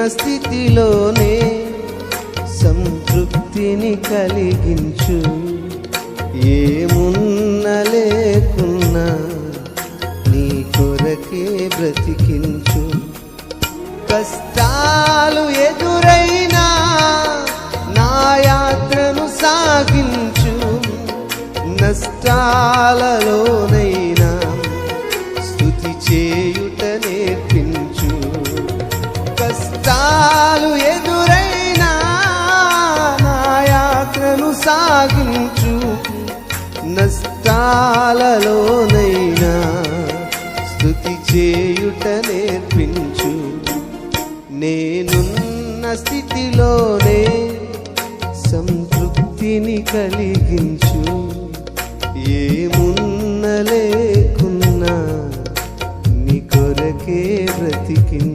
స్థితిలోనే సంతృప్తిని కలిగించు. ఏమున్న లేకున్నా నీ కొరకే బ్రతికించు. కష్టాలు ఎదురైనా నా యాత్రను సాగించు. నష్టాలలోనైనా స్తుతి చేయుట నేర్పించు. కష్టాలు ఎదురైనా నా యాత్రను సాగించు. నష్టాలలోనైనా స్తుతి చేయుట నేర్పించు. నేనున్న స్థితిలోనే సంతృప్తిని కలిగించు. ఏమున్న లేకున్నా నీ కొరకే బ్రతికించు.